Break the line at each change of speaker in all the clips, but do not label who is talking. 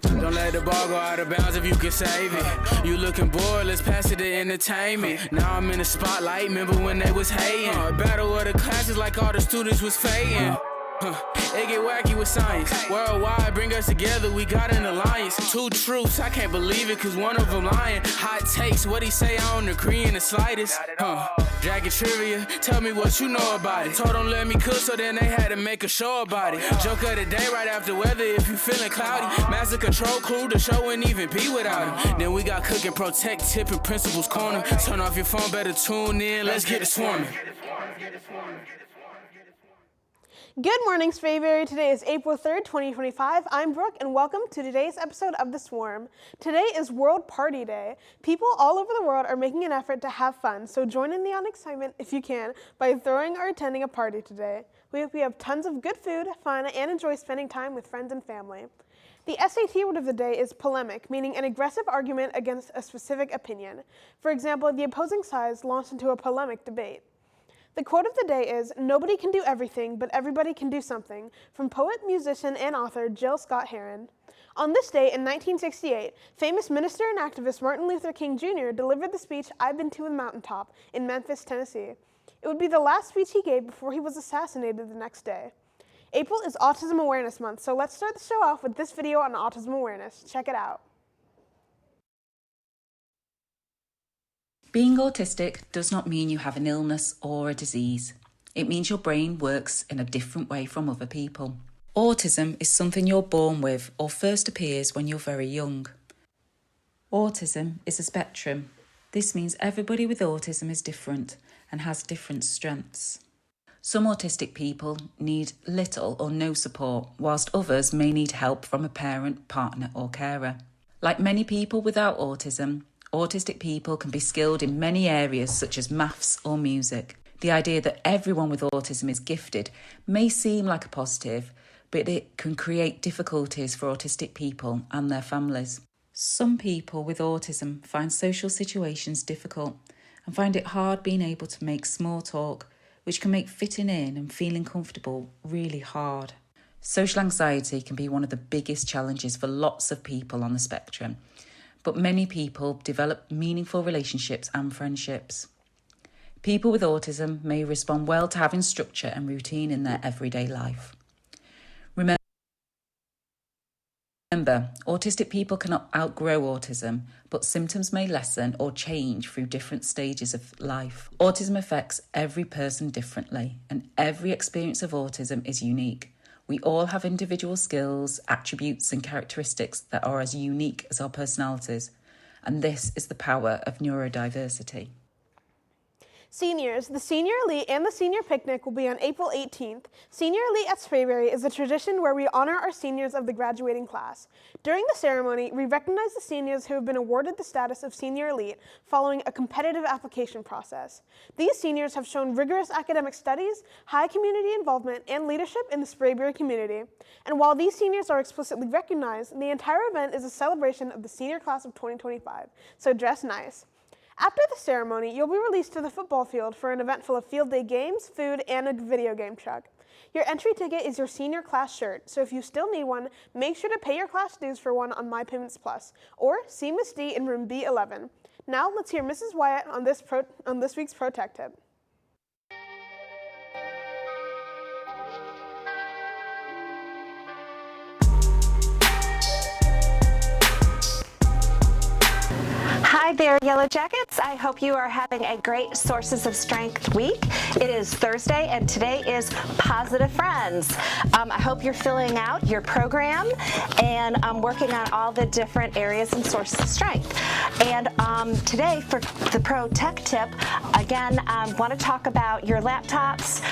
Don't let the ball go out of bounds if you can save it. You looking bored, let's pass it to entertainment. Now I'm in the spotlight, remember when they was hating? Battle of the classes like all the students was fading. It get wacky with science. Worldwide, bring us together, we got an alliance. Two truths, I can't believe it, cause one of them lying. Hot takes, what he say, I don't agree in the slightest. Dragon trivia, tell me what you know about it. Told them let me cook, so then they had to make a show about it. Joke of the day right after weather, if you feeling cloudy. Master control crew, the show wouldn't even be without him. Then we got cook and protect, tip and principles corner. Turn off your phone, better tune in, let's get it swarming.
Good morning, Sprayberry. Today is April 3rd, 2025. I'm Brooke, and welcome to today's episode of The Swarm. Today is World Party Day. People all over the world are making an effort to have fun, so join in the excitement if you can by throwing or attending a party today. We hope you have tons of good food, fun, and enjoy spending time with friends and family. The SAT word of the day is polemic, meaning an aggressive argument against a specific opinion. For example, the opposing sides launched into a polemic debate. The quote of the day is, "Nobody can do everything, but everybody can do something," from poet, musician, and author Jill Scott Heron. On this day in 1968, famous minister and activist Martin Luther King Jr. delivered the speech, "I've Been to the Mountaintop," in Memphis, Tennessee. It would be the last speech he gave before he was assassinated the next day. April is Autism Awareness Month, so let's start the show off with this video on autism awareness. Check it out.
Being autistic does not mean you have an illness or a disease. It means your brain works in a different way from other people. Autism is something you're born with or first appears when you're very young. Autism is a spectrum. This means everybody with autism is different and has different strengths. Some autistic people need little or no support, whilst others may need help from a parent, partner or carer. Like many people without autism, autistic people can be skilled in many areas such as maths or music. The idea that everyone with autism is gifted may seem like a positive, but it can create difficulties for autistic people and their families. Some people with autism find social situations difficult and find it hard being able to make small talk, which can make fitting in and feeling comfortable really hard. Social anxiety can be one of the biggest challenges for lots of people on the spectrum, but many people develop meaningful relationships and friendships. People with autism may respond well to having structure and routine in their everyday life. Remember, autistic people cannot outgrow autism, but symptoms may lessen or change through different stages of life. Autism affects every person differently, and every experience of autism is unique. We all have individual skills, attributes, and characteristics that are as unique as our personalities, and this is the power of neurodiversity.
Seniors, the Senior Elite and the Senior Picnic will be on April 18th. Senior Elite at Sprayberry is a tradition where we honor our seniors of the graduating class. During the ceremony, we recognize the seniors who have been awarded the status of Senior Elite following a competitive application process. These seniors have shown rigorous academic studies, high community involvement, and leadership in the Sprayberry community. And while these seniors are explicitly recognized, the entire event is a celebration of the senior class of 2025, so dress nice. After the ceremony, you'll be released to the football field for an event full of field day games, food, and a video game truck. Your entry ticket is your senior class shirt, so if you still need one, make sure to pay your class dues for one on My Payments Plus, or see Miss D in room B11. Now let's hear Mrs. Wyatt on this week's Pro Tech Tip.
Hi there, Yellow Jackets. I hope you are having a great Sources of Strength week. It is Thursday, and today is Positive Friends. I hope you're filling out your program and working on all the different areas and sources of strength. And today, for the Pro Tech Tip, again, want to talk about your laptops.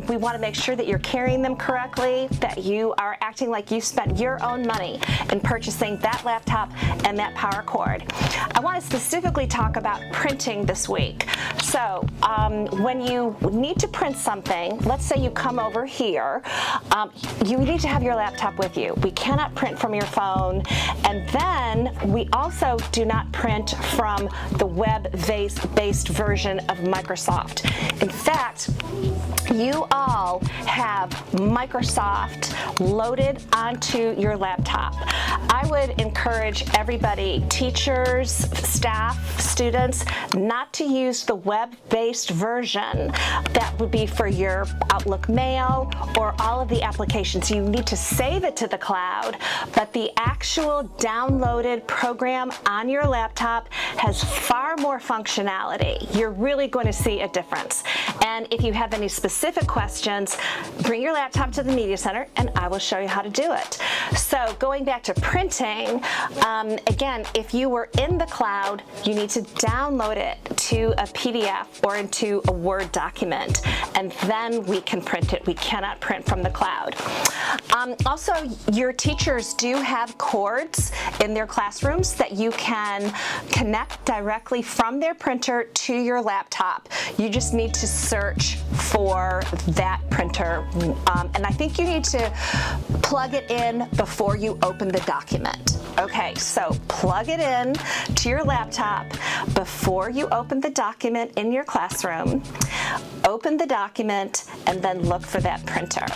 We want to make sure that you're carrying them correctly, that you are acting like you spent your own money in purchasing that laptop and that power cord. I want to specifically talk about printing this week. So when you need to print something, let's say you come over here, you need to have your laptop with you. We cannot print from your phone, and then we also do not print from the web-based version of Microsoft. In fact, you all have Microsoft loaded onto your laptop. I would encourage everybody, teachers, staff, students, not to use the web-based version. That would be for your Outlook Mail or all of the applications. You need to save it to the cloud, but the actual downloaded program on your laptop has far more functionality. You're really going to see a difference. And if you have any specific questions, bring your laptop to the Media Center and I will show you how to do it. So going back to printing, again, if you were in the cloud, you need to download it to a PDF or into a Word document, and then we can print it. We cannot print from the cloud. Also, your teachers do have cords in their classrooms that you can connect directly from their printer to your laptop. You just need to search for that printer, and I think you need to plug it in before you open the document. Okay, so plug it in to your laptop before you open the document in your classroom. Open the document and then look for that printer.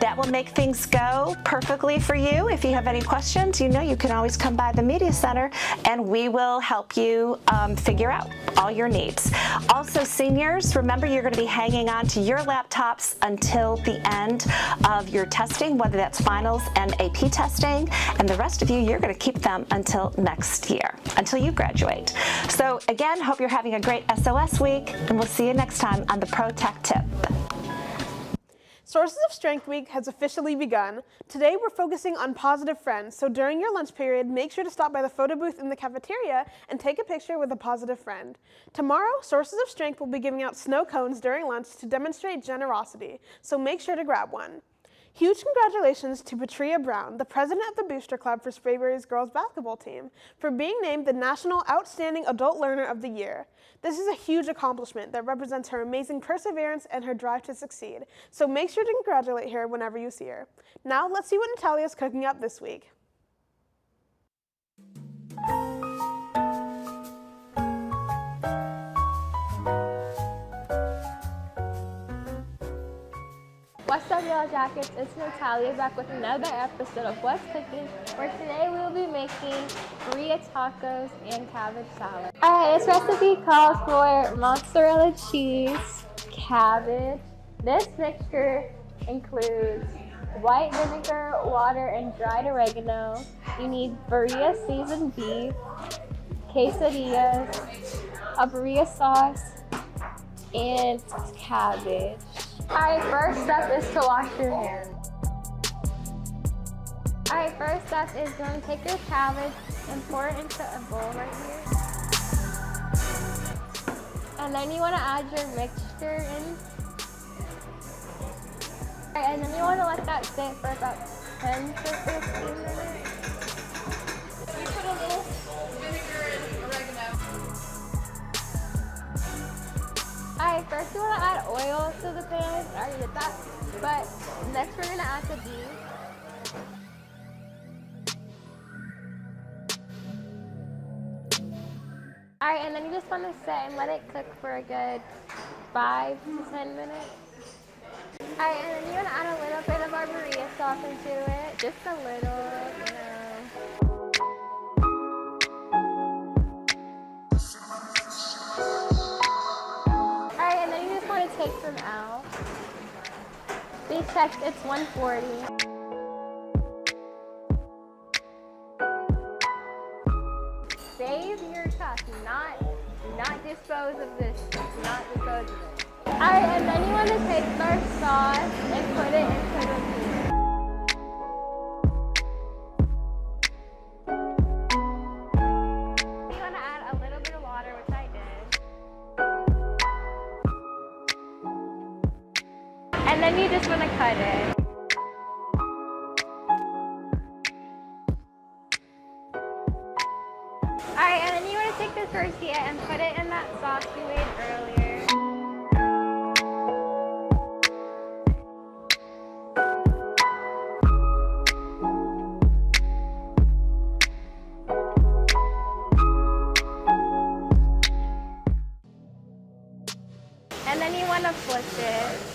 That will make things go perfectly for you. If you have any questions, you know you can always come by the Media Center and we will help you figure out all your needs. Also, seniors, remember you're going to be hanging on to your laptops until the end of your testing, whether that's finals and AP testing, and the rest of you, you're going to keep them until next year, until you graduate. So again, hope you're having a great SOS week, and we'll see you next time on the Pro Tech Tip.
Sources of Strength Week has officially begun. Today we're focusing on positive friends, so during your lunch period, make sure to stop by the photo booth in the cafeteria and take a picture with a positive friend. Tomorrow, Sources of Strength will be giving out snow cones during lunch to demonstrate generosity, so make sure to grab one. Huge congratulations to Patria Brown, the president of the Booster Club for Sprayberry's girls basketball team, for being named the National Outstanding Adult Learner of the Year. This is a huge accomplishment that represents her amazing perseverance and her drive to succeed, so make sure to congratulate her whenever you see her. Now let's see what Natalia is cooking up this week.
What's up, Yellow Jackets? It's Natalia back with another episode of What's Cooking, where today we will be making burrito tacos and cabbage salad. Alright, this recipe calls for mozzarella cheese, cabbage. This mixture includes white vinegar, water, and dried oregano. You need burrito seasoned beef, quesadillas, a burrito sauce, and cabbage. Alright, first step is to wash your hands. Alright, first step is going to take your cabbage and pour it into a bowl right here. And then you want to add your mixture in. Alright, and then you want to let that sit for about 10 to 15 minutes. You put a little vinegar and oregano. Alright, first you want to add oil to the pan. I already did that. But next we're going to add the beef. Alright, and then you just want to sit and let it cook for a good 5 to 10 minutes. Alright, and then you want to add a little bit of our burrito sauce into it. Just a little, you know. Alright, and then you just want to take them out. We checked, it's 140. Save your tuck, not dispose of this, not dispose of it. Alright, and then you want to take our sauce and put it into the beef. You want to add a little bit of water, which I did. And then you just want to cut it. Alright, and then you want to your tortilla and put it in that sauce you made earlier. And then you want to flip it.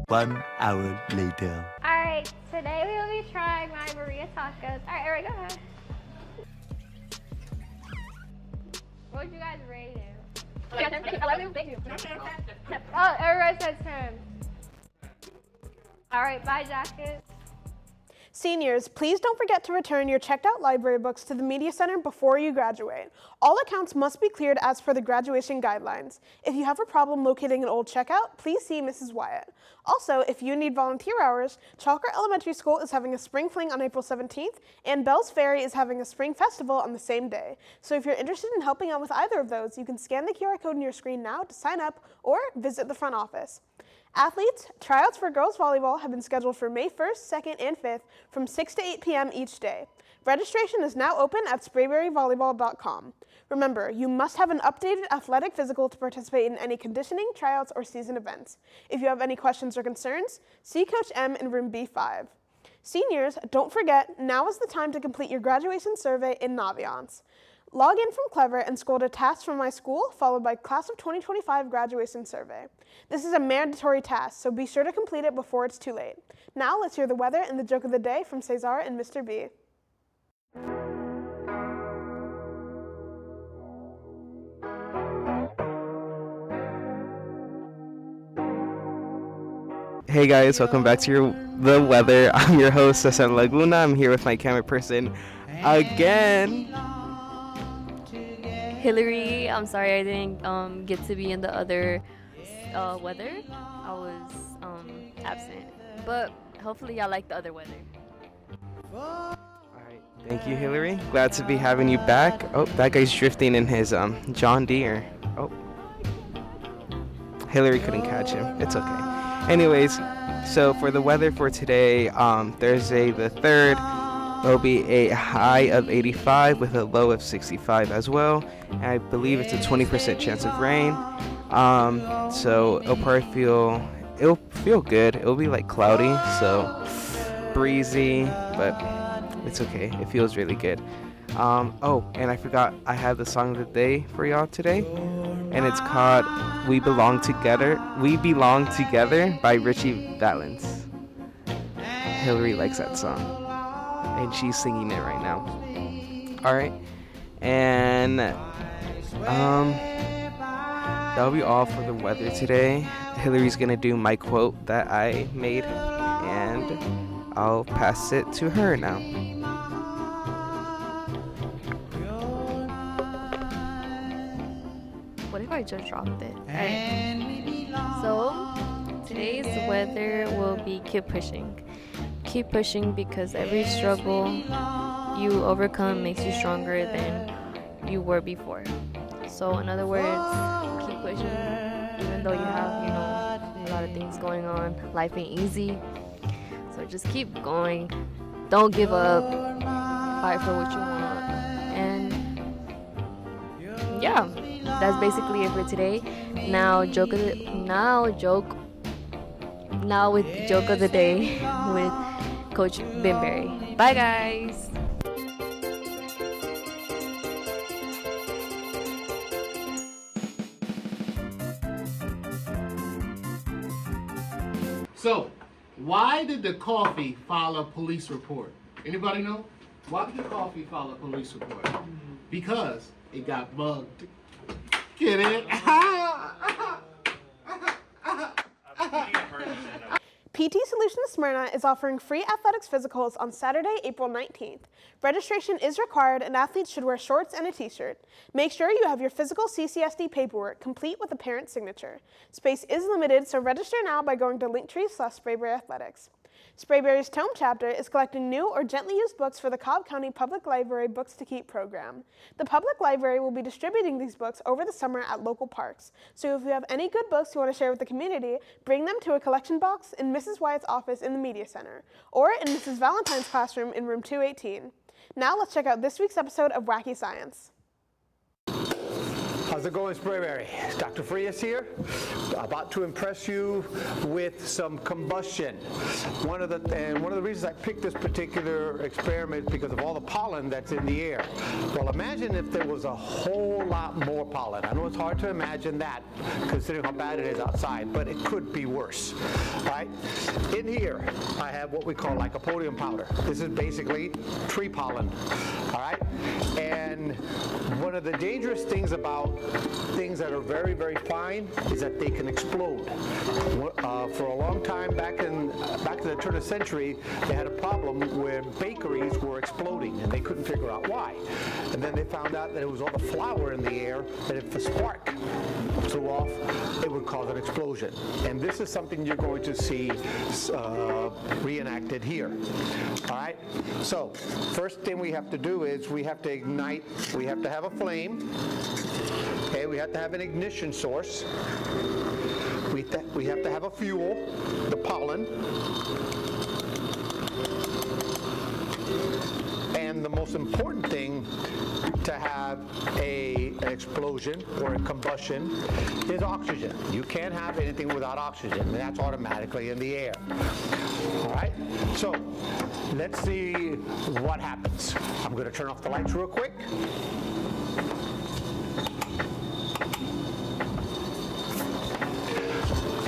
1 hour later.
Alright, today we will be trying my Maria tacos. Alright, Eric, go ahead. What would you guys rate it? 11, thank you. Oh, everybody says 10. Alright, bye, Jackets.
Seniors, please don't forget to return your checked out library books to the Media Center before you graduate. All accounts must be cleared as per the graduation guidelines. If you have a problem locating an old checkout, please see Mrs. Wyatt. Also, if you need volunteer hours, Chalker Elementary School is having a spring fling on April 17th, and Bell's Ferry is having a spring festival on the same day. So if you're interested in helping out with either of those, you can scan the QR code on your screen now to sign up or visit the front office. Athletes, tryouts for girls volleyball have been scheduled for May 1st, 2nd, and 5th from 6 to 8 p.m. each day. Registration is now open at sprayberryvolleyball.com. Remember, you must have an updated athletic physical to participate in any conditioning, tryouts, or season events. If you have any questions or concerns, see Coach M in room B5. Seniors, don't forget, now is the time to complete your graduation survey in Naviance. Log in from Clever and scroll to Tasks from My School, followed by Class of 2025 Graduation Survey. This is a mandatory task, so be sure to complete it before it's too late. Now let's hear the weather and the joke of the day from Cesar and Mr. B.
Hey guys, welcome back to the weather. I'm your host, Cesar Laguna. I'm here with my camera person again.
Hillary, I'm sorry I didn't get to be in the other weather. I was absent, but hopefully y'all like the other weather.
Alright, thank you, Hillary. Glad to be having you back. Oh, that guy's drifting in his John Deere. Oh, Hillary couldn't catch him. It's okay. Anyways, so for the weather for today, Thursday the 3rd, there'll be a high of 85 with a low of 65 as well. And I believe it's a 20% chance of rain. So it'll feel good. It'll be like cloudy, so breezy, but it's okay. It feels really good. Oh, and I forgot I have the song of the day for y'all today, and it's called We Belong Together by Richie Valens. Hillary likes that song, and she's singing it right now. Alright, and that'll be all for the weather today. Hillary's gonna do my quote that I made, and I'll pass it to her now.
What if I just dropped it? Alright. So today's weather will be keep pushing. Keep pushing because every struggle you overcome makes you stronger than you were before. So in other words, keep pushing even though you have, a lot of things going on. Life ain't easy. So just keep going. Don't give up. Fight for what you want. And yeah, that's basically it for today. Now with joke of the day with Coach Binberry. Bye guys.
So, why did the coffee file a police report? Anybody know? Why did the coffee file a police report? Because it got bugged. Get it?
PT Solutions Smyrna is offering free athletics physicals on Saturday, April 19th. Registration is required and athletes should wear shorts and a t-shirt. Make sure you have your physical CCSD paperwork complete with a parent signature. Space is limited, so register now by going to Linktree/SprayberryAthletics. Sprayberry's Tome chapter is collecting new or gently used books for the Cobb County Public Library Books to Keep program. The public library will be distributing these books over the summer at local parks. So if you have any good books you want to share with the community, bring them to a collection box in Mrs. Wyatt's office in the Media Center, or in Mrs. Valentine's classroom in room 218. Now let's check out this week's episode of Wacky Science.
How's it going, Sprayberry? Dr. Frias here, about to impress you with some combustion. One of the reasons I picked this particular experiment is because of all the pollen that's in the air. Well, imagine if there was a whole lot more pollen. I know it's hard to imagine that, considering how bad it is outside, but it could be worse. All right? In here, I have what we call lycopodium powder. This is basically tree pollen. All right? And one of the dangerous things about things that are very, very fine is that they can explode. For a long time, back to the turn of the century, they had a problem where bakeries were exploding and they couldn't figure out why. And then they found out that it was all the flour in the air, that if a spark flew off, it would cause an explosion. And this is something you're going to see reenacted here. All right? So, first thing we have to do is we have to ignite, we have to have a flame. Okay, we have to have an ignition source. We have to have a fuel, the pollen. And the most important thing to have an explosion or a combustion is oxygen. You can't have anything without oxygen, and that's automatically in the air. All right? So, let's see what happens. I'm going to turn off the lights real quick.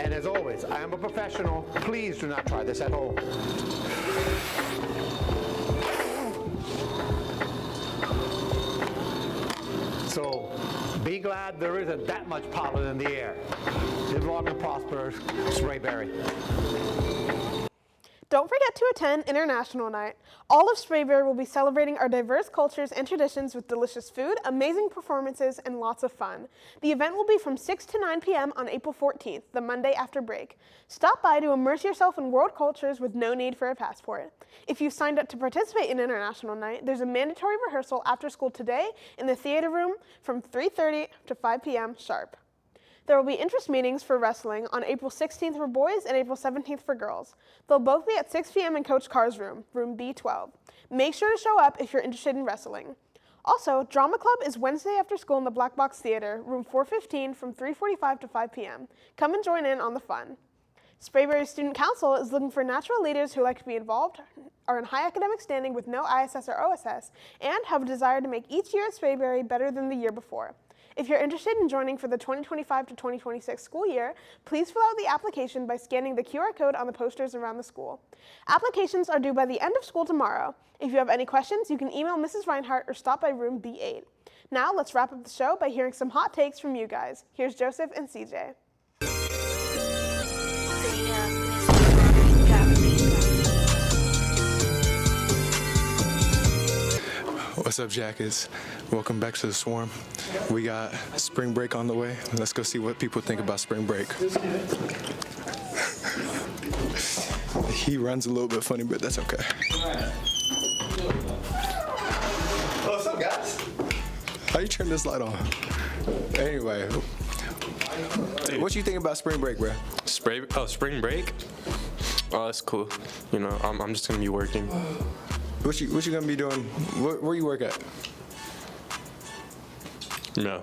And as always, I am a professional. Please do not try this at home. So be glad there isn't that much pollen in the air. Live long and prosper, Sprayberry.
Don't forget to attend International Night. All of Sprayberry will be celebrating our diverse cultures and traditions with delicious food, amazing performances, and lots of fun. The event will be from 6 to 9 p.m. on April 14th, the Monday after break. Stop by to immerse yourself in world cultures with no need for a passport. If you've signed up to participate in International Night, there's a mandatory rehearsal after school today in the theater room from 3:30 to 5 p.m. sharp. There will be interest meetings for wrestling on April 16th for boys and April 17th for girls. They'll both be at 6 p.m. in Coach Carr's room, room B12. Make sure to show up if you're interested in wrestling. Also, Drama Club is Wednesday after school in the Black Box Theater, room 415 from 3:45 to 5 p.m. Come and join in on the fun. Sprayberry Student Council is looking for natural leaders who like to be involved, are in high academic standing with no ISS or OSS, and have a desire to make each year at Sprayberry better than the year before. If you're interested in joining for the 2025 to 2026 school year, please fill out the application by scanning the QR code on the posters around the school. Applications are due by the end of school tomorrow. If you have any questions, you can email Mrs. Reinhardt or stop by room B8. Now let's wrap up the show by hearing some hot takes from you guys. Here's Joseph and CJ.
What's up, Jackets? Welcome back to the Swarm. We got spring break on the way. Let's go see what people think about spring break. He runs a little bit funny, but that's okay.
What's up, guys?
How you turn this light on? Anyway, what you think about spring break, bro?
Spring break? Oh, that's cool. You know, I'm just gonna be working.
What you gonna be doing? Where you work at?
No.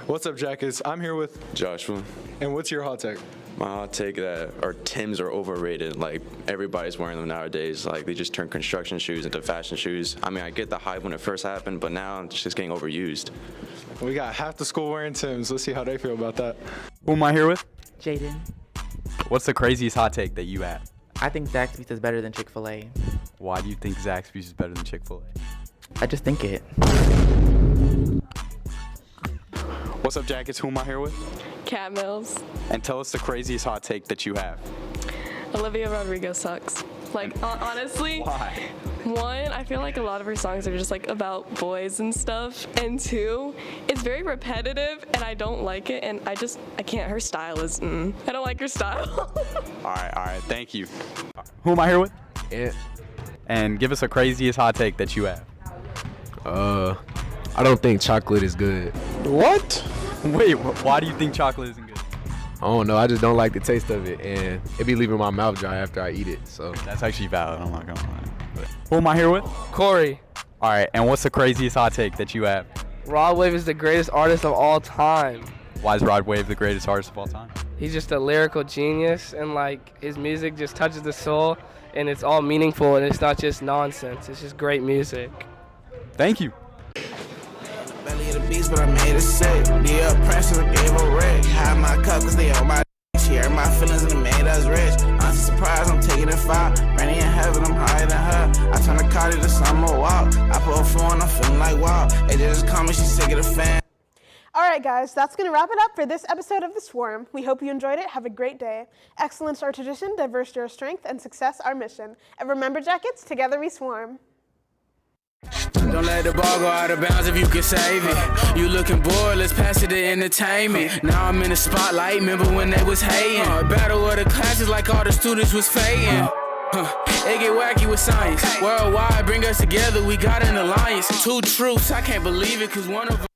What's up, Jackets? I'm here with
Joshua.
And what's your hot take?
My hot take that our Timbs are overrated. Like, everybody's wearing them nowadays. Like, they just turn construction shoes into fashion shoes. I mean, I get the hype when it first happened, but now it's just getting overused.
We got half the school wearing Timbs. Let's see how they feel about that.
Who am I here with?
Jaden.
What's the craziest hot take that you have?
I think Zaxby's is better than Chick-fil-A.
Why do you think Zaxby's is better than Chick-fil-A?
I just think it.
What's up, Jackets? Who am I here with?
Cat Mills.
And tell us the craziest hot take that you have.
Olivia Rodrigo sucks. Like, honestly.
Why?
One, I feel like a lot of her songs are just like about boys and stuff. And two, it's very repetitive and I don't like it, and I can't. Her style is, I don't like her style.
All right, thank you. Who am I here with?
Yeah.
And give us the craziest hot take that you have.
I don't think chocolate is good.
What? Wait, why do you think chocolate isn't good?
I don't know. I just don't like the taste of it, and it be leaving my mouth dry after I eat it. So
That's actually valid. I'm not gonna lie. But who am I here with?
Corey.
All right, and what's the craziest hot take that you have?
Rod Wave is the greatest artist of all time.
Why is Rod Wave the greatest artist of all time?
He's just a lyrical genius, and like his music just touches the soul, and it's all meaningful, and it's not just nonsense. It's just great music.
Thank you.
Belly of the beast, but I made it sick. The oppressors gave a wreck. Hide my cup cause they on my she hurt my feelings and it made us rich. I'm surprised, I'm taking it far. Rainy in heaven, I'm higher than her. I turn the car to the summer walk. I put a phone, I'm feeling like wow. They just call me, she's sick of the fan.
All right, guys, that's going to wrap it up for this episode of The Swarm. We hope you enjoyed it. Have a great day. Excellence our tradition, diversity our strength, and success our mission. And remember, Jackets, together we swarm.
Don't let the ball go out of bounds if you can save it. You looking bored, let's pass it to entertainment. Now I'm in the spotlight, remember when they was hating. Battle of the classes like all the students was fading. It get wacky with science. Worldwide, bring us together, we got an alliance. Two truths, I can't believe it, cause one of them